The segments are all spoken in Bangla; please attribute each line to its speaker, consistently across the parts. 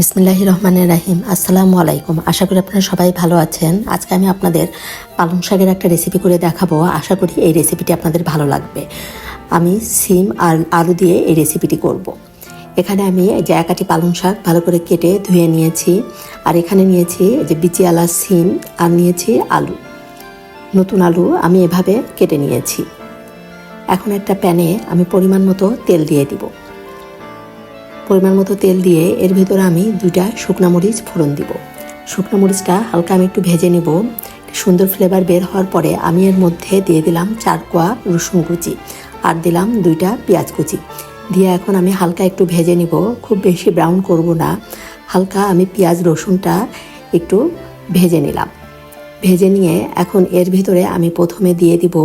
Speaker 1: বিসমিল্লাহির রহমানির রাহিম। আসসালামু আলাইকুম। আশা করি আপনারা সবাই ভালো আছেন। আজকে আমি আপনাদের পালং শাকের একটা রেসিপি করে দেখাবো। আশা করি এই রেসিপিটি আপনাদের ভালো লাগবে। আমি সিম আর আলু দিয়ে এই রেসিপিটি করব। এখানে আমি যে এক আটি পালং শাক ভালো করে কেটে ধুয়ে নিয়েছি, আর এখানে নিয়েছি যে বিচিওয়ালা সিম, আর নিয়েছি আলু, নতুন আলু আমি এভাবে কেটে নিয়েছি। এখন একটা প্যানে আমি পরিমাণ মতো তেল দিয়ে দিব। পরিমাণ মতো তেল দিয়ে এর ভিতরে আমি 2টা শুকনা মরিচ ফোড়ন দিব। শুকনা মরিচটা হালকা আমি একটু ভেজে নিব। সুন্দর ফ্লেভার বের হওয়ার পরে আমি এর মধ্যে দিয়ে দিলাম 4 কোয়া রসুন কুচি, আর দিলাম 2টা পেঁয়াজ কুচি দিয়ে এখন আমি হালকা একটু ভেজে নিব। খুব বেশি ব্রাউন করব না, হালকা আমি পেঁয়াজ রসুনটা একটু ভেজে নিলাম। ভেজে নিয়ে এখন এর ভিতরে আমি প্রথমে দিয়ে দিব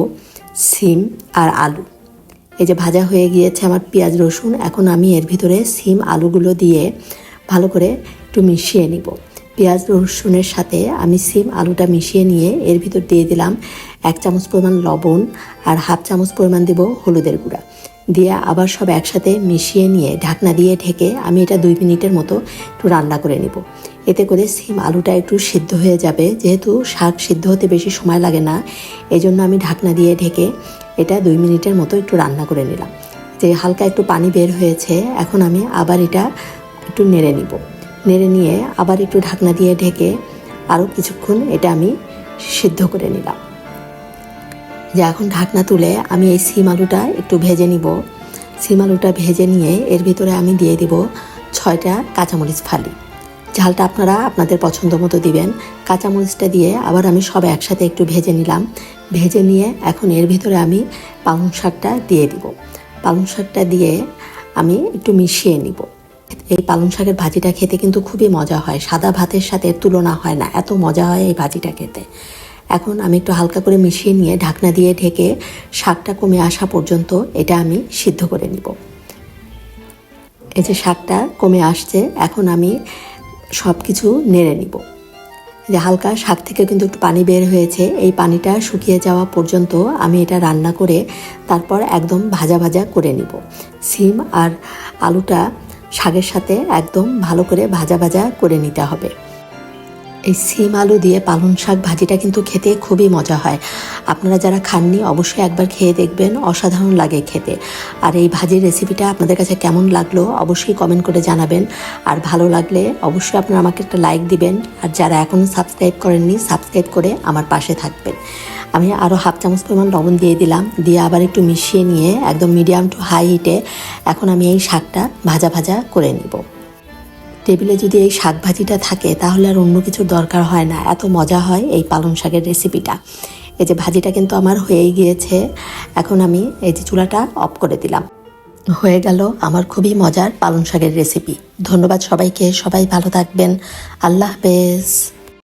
Speaker 1: সিম আর আলু। এই যে ভাজা হয়ে গিয়েছে আমার পেঁয়াজ রসুন, এখন আমি এর ভিতরে সিম আলুগুলো দিয়ে ভালো করে একটু মিশিয়ে নিব। পেঁয়াজ রসুনের সাথে আমি সিম আলুটা মিশিয়ে নিয়ে এর ভিতর দিয়ে দিলাম 1 চামচ পরিমাণ লবণ, আর 1/2 চামচ পরিমাণ দেব হলুদের গুঁড়া দিয়ে আবার সব একসাথে মিশিয়ে নিয়ে ঢাকনা দিয়ে ঢেকে আমি এটা 2 মিনিটের মতো একটু রান্না করে নিব। এতে করে সিম আলুটা একটু সিদ্ধ হয়ে যাবে। যেহেতু শাক সিদ্ধ হতে বেশি সময় লাগে না, এজন্য আমি ঢাকনা দিয়ে ঢেকে এটা 2 মিনিটের মতো একটু রান্না করে নিলাম। যে হালকা একটু পানি বের হয়েছে, এখন আমি আবার এটা একটু নেড়ে নিব। নেড়ে নিয়ে আবার একটু ঢাকনা দিয়ে ঢেকে আরও কিছুক্ষণ এটা আমি সিদ্ধ করে নিলাম। যে এখন ঢাকনা তুলে আমি এই সিম আলুটা একটু ভেজে নিব। সিম আলুটা ভেজে নিয়ে এর ভিতরে আমি দিয়ে দিব 6টা কাঁচামরিচ ফালি। ঝালটা আপনারা আপনাদের পছন্দ মতো দিবেন। কাঁচামরিচটা দিয়ে আবার আমি সব একসাথে একটু ভেজে নিলাম। ভেজে নিয়ে এখন এর ভিতরে আমি পালং শাকটা দিয়ে দিব। পালং শাকটা দিয়ে আমি একটু মিশিয়ে নিব। এই পালং শাকের ভাজিটা খেতে কিন্তু খুবই মজা হয়, সাদা ভাতের সাথে তুলনা হয় না, এত মজা হয় এই ভাজিটা খেতে। এখন আমি একটু হালকা করে মিশিয়ে নিয়ে ঢাকনা দিয়ে ঢেকে শাকটা কমে আসা পর্যন্ত এটা আমি সিদ্ধ করে নিব। এই যে শাকটা কমে আসছে, এখন আমি সব কিছু নেড়ে নিব। যে হালকা শাক থেকে কিন্তু একটু পানি বের হয়েছে, এই পানিটা শুকিয়ে যাওয়া পর্যন্ত আমি এটা রান্না করে তারপর একদম ভাজা ভাজা করে নিব। সিম আর আলুটা শাকের সাথে একদম ভালো করে ভাজা ভাজা করে নিতে হবে। এই সিম আলু দিয়ে পালং শাক ভাজিটা কিন্তু খেতে খুবই মজা হয়। আপনারা যারা খাননি অবশ্যই একবার খেয়ে দেখবেন, অসাধারণ লাগে খেতে। আর এই ভাজির রেসিপিটা আপনাদের কাছে কেমন লাগলো অবশ্যই কমেন্ট করে জানাবেন। আর ভালো লাগলে অবশ্যই আপনারা আমাকে একটা লাইক দিবেন। আর যারা এখনও সাবস্ক্রাইব করেননি সাবস্ক্রাইব করে আমার পাশে থাকবেন। আমি আরও 1/2 চামচ পরিমাণ লবণ দিয়ে দিলাম, দিয়ে আবার একটু মিশিয়ে নিয়ে একদম মিডিয়াম টু হাই হিটে এখন আমি এই শাকটা ভাজা ভাজা করে নিব। টেবিলে যদি এই শাক ভাজিটা থাকে তাহলে আর অন্য কিছুর দরকার হয় না, এত মজা হয় এই পালং শাকের রেসিপিটা। এই যে ভাজিটা কিন্তু আমার হয়েই গিয়েছে, এখন আমি এই যে চুলাটা অফ করে দিলাম। হয়ে গেল আমার খুবই মজার পালং শাকের রেসিপি। ধন্যবাদ সবাইকে, সবাই ভালো থাকবেন। আল্লাহ হাফেজ।